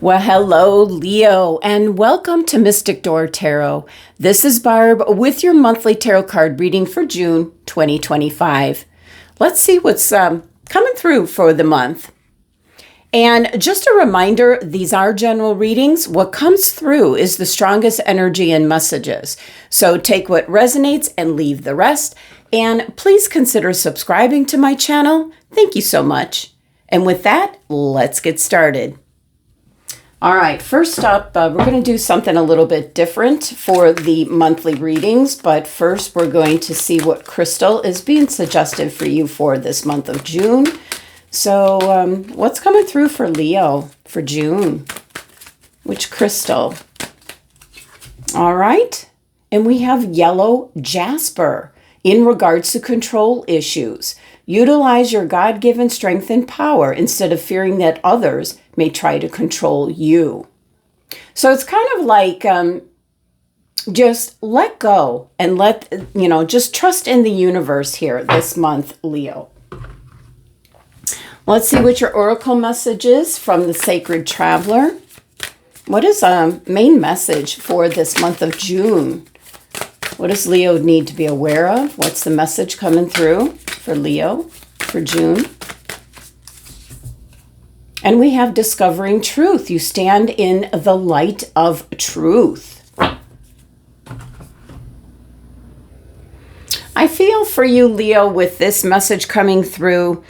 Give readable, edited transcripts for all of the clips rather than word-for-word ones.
Well, hello, Leo, and welcome to Mystic Door Tarot. This is Barb with your monthly tarot card reading for June 2025. Let's see what's coming through for the month. And just a reminder, these are general readings. What comes through is the strongest energy and messages. So take what resonates and leave the rest. And please consider subscribing to my channel. Thank you so much. And with that, let's get started. All right, first up, we're going to do something a little bit different for the monthly readings, but first we're going to see what crystal is being suggested for you for this month of June. So what's coming through for Leo for June? Which crystal? All right, and we have yellow jasper in regards to control issues. Utilize your God-given strength and power instead of fearing that others may try to control you. So it's kind of like just let go and just trust in the universe here this month, Leo. Let's see what your oracle message is from the Sacred Traveler. What is a main message for this month of June? What does Leo need to be aware of? What's the message coming through for Leo for June? And we have discovering truth. You stand in the light of truth. I feel for you, Leo, with this message coming through,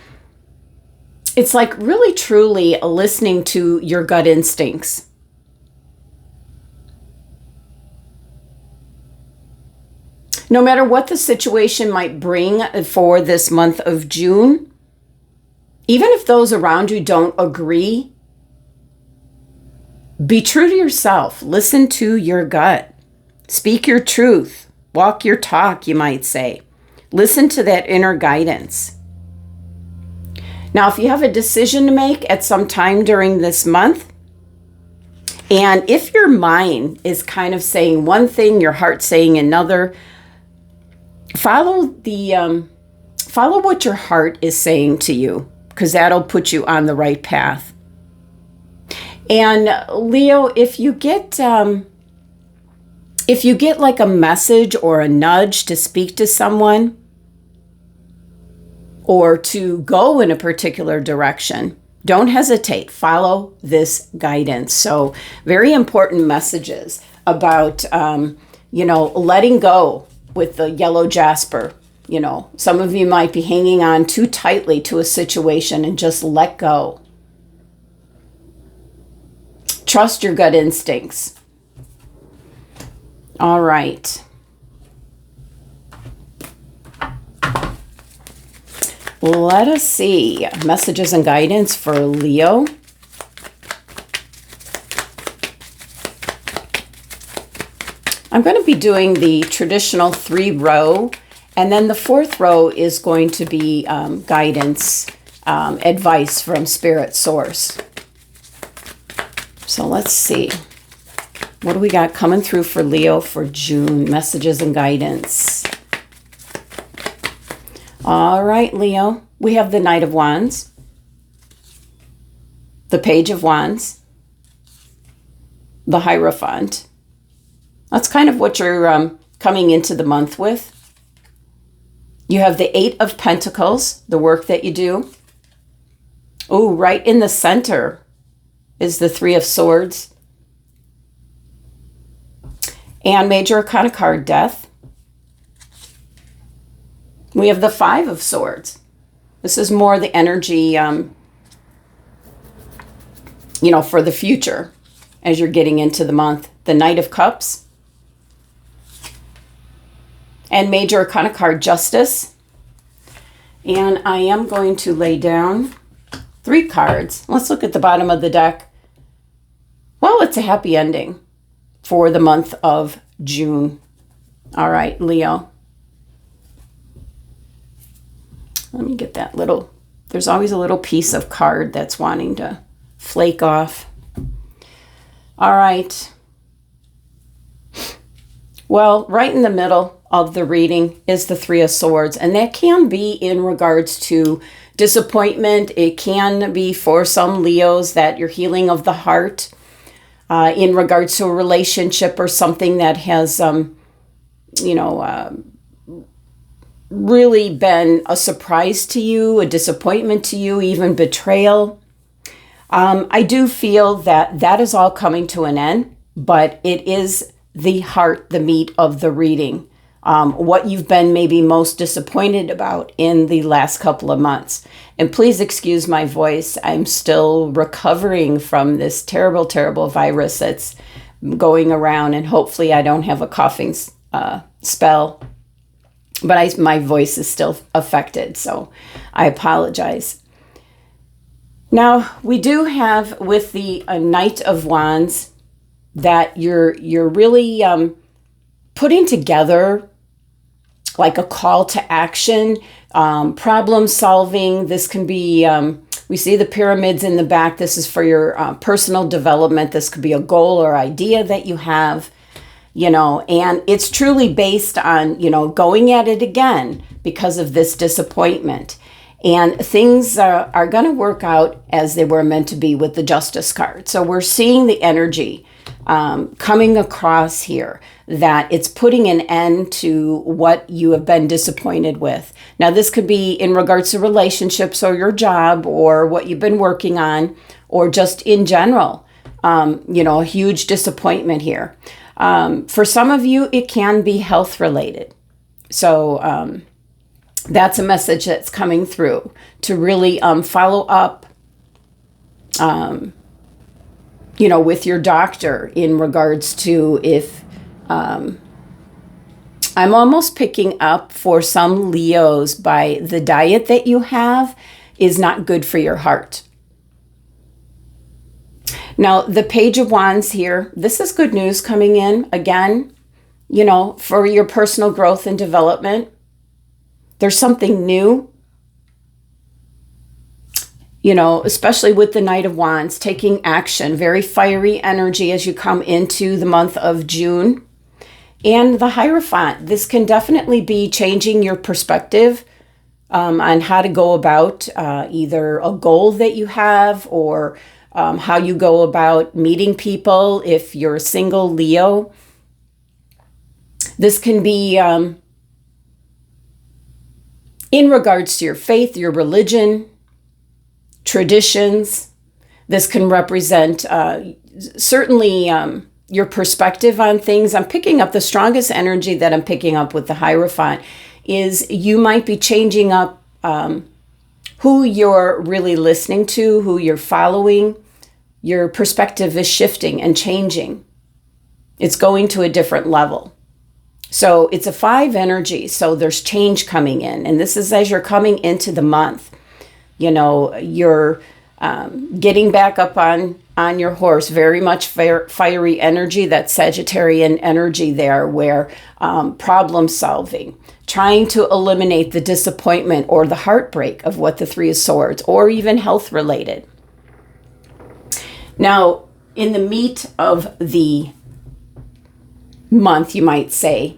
it's like really truly listening to your gut instincts. No matter what the situation might bring for this month of June, even if those around you don't agree, be true to yourself. Listen to your gut. Speak your truth. Walk your talk, you might say. Listen to that inner guidance. Now, if you have a decision to make at some time during this month, and if your mind is kind of saying one thing, your heart saying another, follow what your heart is saying to you, because that'll put you on the right path. And Leo, if you get like a message or a nudge to speak to someone or to go in a particular direction, don't hesitate. Follow this guidance. So very important messages about, letting go with the yellow jasper. Some of you might be hanging on too tightly to a situation and just let go. Trust your gut instincts. All right. Let us see messages and guidance for Leo. I'm going to be doing the traditional 3-row, and then the 4th row is going to be guidance, advice from Spirit Source. So let's see. What do we got coming through for Leo for June? Messages and guidance. All right, Leo. We have the Knight of Wands, the Page of Wands, the Hierophant. That's kind of what you're coming into the month with. You have the 8 of Pentacles, the work that you do. Oh, right in the center is the 3 of Swords. And Major Arcana card, Death. We have the 5 of Swords. This is more the energy, for the future as you're getting into the month. The Knight of Cups. And Major Arcana card, Justice. And I am going to lay down 3 cards. Let's look at the bottom of the deck. Well, it's a happy ending for the month of June. All right, Leo. Let me get that little, there's always a little piece of card that's wanting to flake off. All right. Well, right in the middle of the reading is the 3 of Swords, and that can be in regards to disappointment. It can be for some Leos that you're healing of the heart in regards to a relationship or something that has, really been a surprise to you, a disappointment to you, even betrayal. I do feel that that is all coming to an end, but it is the heart, the meat of the reading. What you've been maybe most disappointed about in the last couple of months. And please excuse my voice. I'm still recovering from this terrible, terrible virus that's going around, and hopefully I don't have a coughing spell. But my voice is still affected, so I apologize. Now, we do have with the Knight of Wands that you're really putting together like a call to action, problem solving. This can be, we see the pyramids in the back. This is for your personal development. This could be a goal or idea that you have, and it's truly based on, going at it again because of this disappointment. And things are going to work out as they were meant to be with the Justice card. So we're seeing the energy coming across here, that it's putting an end to what you have been disappointed with. Now, this could be in regards to relationships or your job or what you've been working on, or just in general, a huge disappointment here. For some of you, it can be health related. So that's a message that's coming through to really follow up, with your doctor in regards to if I'm almost picking up for some Leos by the diet that you have is not good for your heart. Now, the Page of Wands here, this is good news coming in again, for your personal growth and development. There's something new, especially with the Knight of Wands, taking action, very fiery energy as you come into the month of June. And the Hierophant, this can definitely be changing your perspective on how to go about either a goal that you have or how you go about meeting people if you're a single Leo. This can be in regards to your faith, your religion, traditions. This can represent certainly your perspective on things. I'm picking up the strongest energy that I'm picking up with the Hierophant is you might be changing up who you're really listening to, who you're following. Your perspective is shifting and changing. It's going to a different level. So it's a 5 energy. So there's change coming in. And this is as you're coming into the month. You're getting back up on your horse, very much fiery energy, that Sagittarian energy there, where problem solving, trying to eliminate the disappointment or the heartbreak of what the 3 of Swords, or even health related. Now, in the meat of the month, you might say,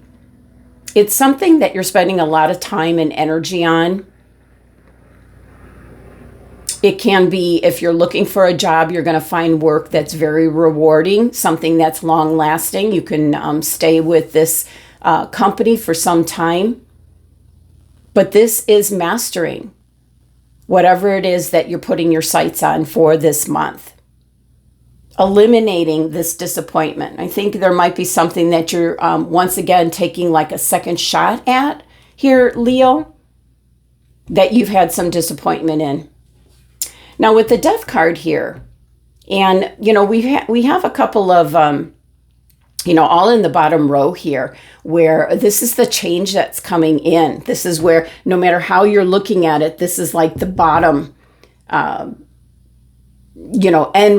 it's something that you're spending a lot of time and energy on. It can be, if you're looking for a job, you're going to find work that's very rewarding, something that's long lasting. You can stay with this company for some time. But this is mastering whatever it is that you're putting your sights on for this month. Eliminating this disappointment. I think there might be something that you're once again taking like a second shot at here, Leo, that you've had some disappointment in. Now with the Death card here, and we have a couple of all in the bottom row here, where this is the change that's coming in. This is where, no matter how you're looking at it, this is like the bottom end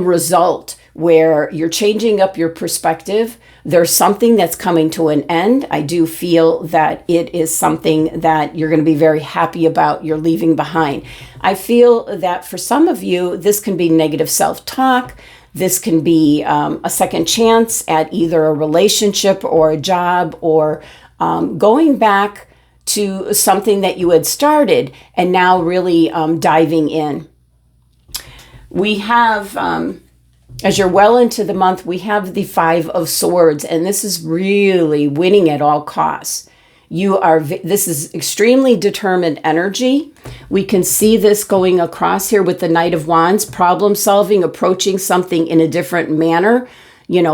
result, where you're changing up your perspective. There's something that's coming to an end. I do feel that it is something that you're going to be very happy about, you're leaving behind. I feel that for some of you, this can be negative self-talk. This can be a second chance at either a relationship or a job, or going back to something that you had started and now really diving in. We have, as you're well into the month, we have the Five of Swords, and this is really winning at all costs. This is extremely determined energy. We can see this going across here with the Knight of Wands, problem solving, approaching something in a different manner,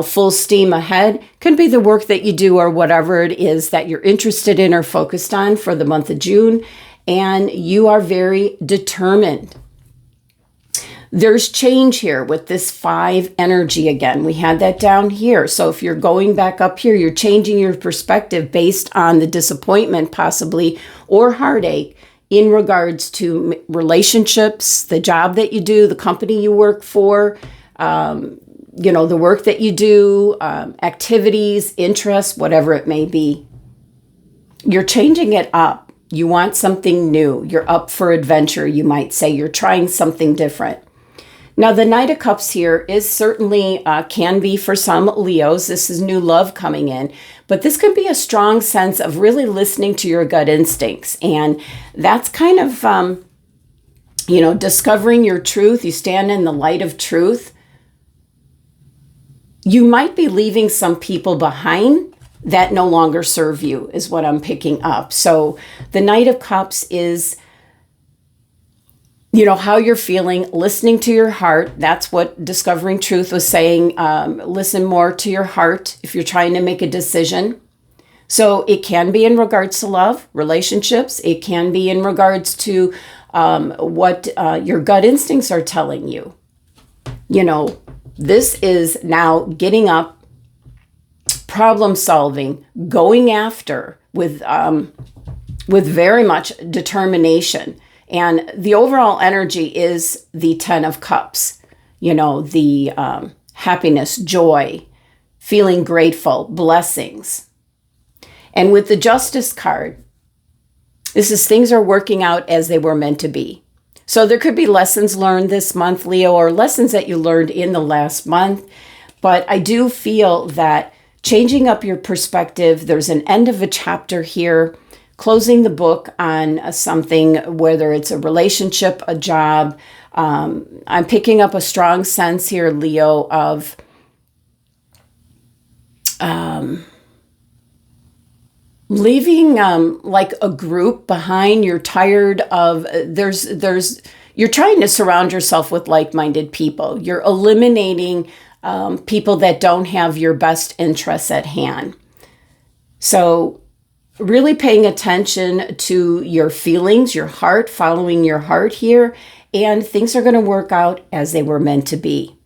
full steam ahead. Could be the work that you do or whatever it is that you're interested in or focused on for the month of June. And you are very determined. There's change here with this 5 energy again. We had that down here. So if you're going back up here, you're changing your perspective based on the disappointment possibly or heartache in regards to relationships, the job that you do, the company you work for, the work that you do, activities, interests, whatever it may be. You're changing it up. You want something new. You're up for adventure, you might say. You're trying something different. Now, the Knight of Cups here is certainly, can be for some Leos. This is new love coming in. But this could be a strong sense of really listening to your gut instincts. And that's kind of, discovering your truth. You stand in the light of truth. You might be leaving some people behind that no longer serve you, is what I'm picking up. So the Knight of Cups is, how you're feeling, listening to your heart. That's what Discovering Truth was saying. Listen more to your heart if you're trying to make a decision. So it can be in regards to love, relationships. It can be in regards to what your gut instincts are telling you. This is now getting up, problem solving, going after with very much determination. And the overall energy is the 10 of Cups, the happiness, joy, feeling grateful, blessings. And with the Justice card, this is things are working out as they were meant to be. So there could be lessons learned this month, Leo, or lessons that you learned in the last month. But I do feel that changing up your perspective, there's an end of a chapter here, closing the book on something, whether it's a relationship, a job. I'm picking up a strong sense here, Leo, of leaving like a group behind. You're tired of, you're trying to surround yourself with like-minded people. You're eliminating people that don't have your best interests at hand. So really paying attention to your feelings, your heart, following your heart here, and things are going to work out as they were meant to be.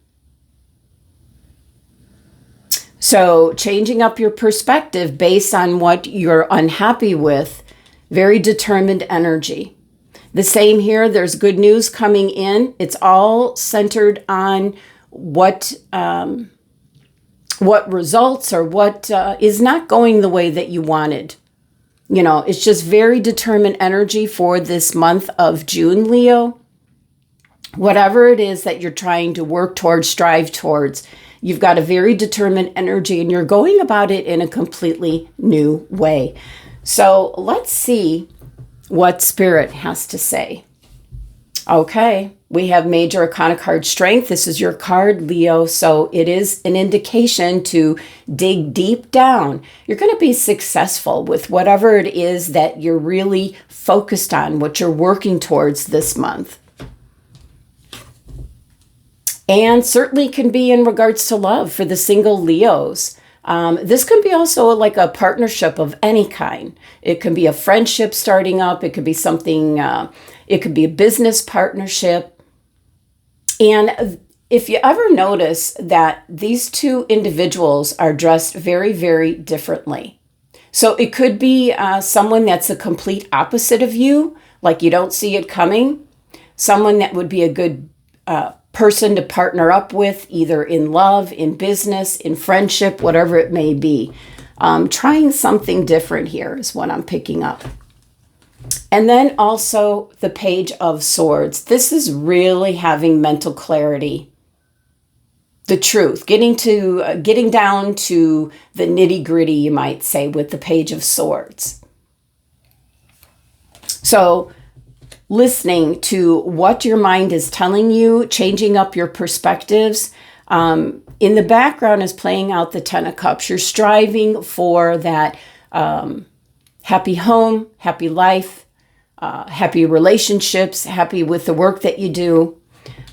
So changing up your perspective based on what you're unhappy with, very determined energy. The same here, there's good news coming in. It's all centered on what results or what is not going the way that you wanted. It's just very determined energy for this month of June, Leo. Whatever it is that you're trying to work towards, strive towards, you've got a very determined energy and you're going about it in a completely new way. So let's see what Spirit has to say. Okay, we have Major Arcana card Strength. This is your card, Leo. So it is an indication to dig deep down. You're going to be successful with whatever it is that you're really focused on, what you're working towards this month. And certainly can be in regards to love for the single Leos. This can be also like a partnership of any kind. It can be a friendship starting up. It could be something, it could be a business partnership. And if you ever notice that these two individuals are dressed very, very differently. So it could be someone that's a complete opposite of you, like you don't see it coming. Someone that would be a good person to partner up with, either in love, in business, in friendship, whatever it may be. Trying something different here is what I'm picking up. And then also the Page of Swords. This is really having mental clarity. The truth, getting down to the nitty-gritty, you might say, with the Page of Swords. So listening to what your mind is telling you, changing up your perspectives. In the background is playing out the Ten of Cups. You're striving for that happy home, happy life, happy relationships, happy with the work that you do.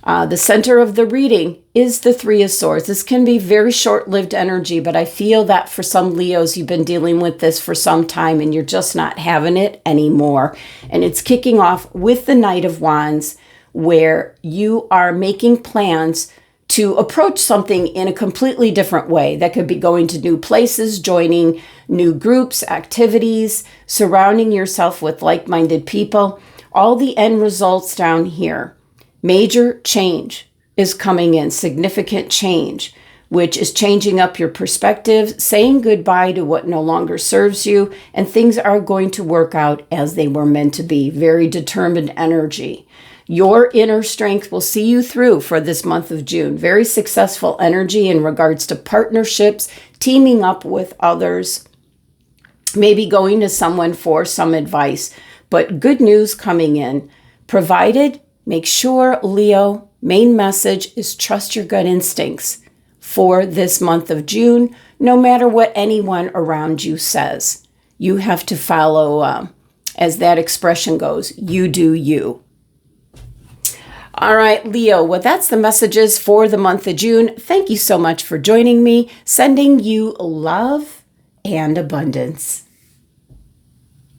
The center of the reading is the Three of Swords. This can be very short-lived energy, but I feel that for some Leos, you've been dealing with this for some time and you're just not having it anymore. And it's kicking off with the Knight of Wands, where you are making plans to approach something in a completely different way. That could be going to new places, joining new groups, activities, surrounding yourself with like-minded people. All the end results down here. Major change is coming in, significant change, which is changing up your perspective, saying goodbye to what no longer serves you, and things are going to work out as they were meant to be. Very determined energy. Your inner strength will see you through for this month of June. Very successful energy in regards to partnerships, teaming up with others, maybe going to someone for some advice, but good news coming in. Provided, make sure, Leo, main message is trust your gut instincts for this month of June, no matter what anyone around you says. You have to follow, as that expression goes, you do you. All right, Leo, well, that's the messages for the month of June. Thank you so much for joining me. Sending you love and abundance.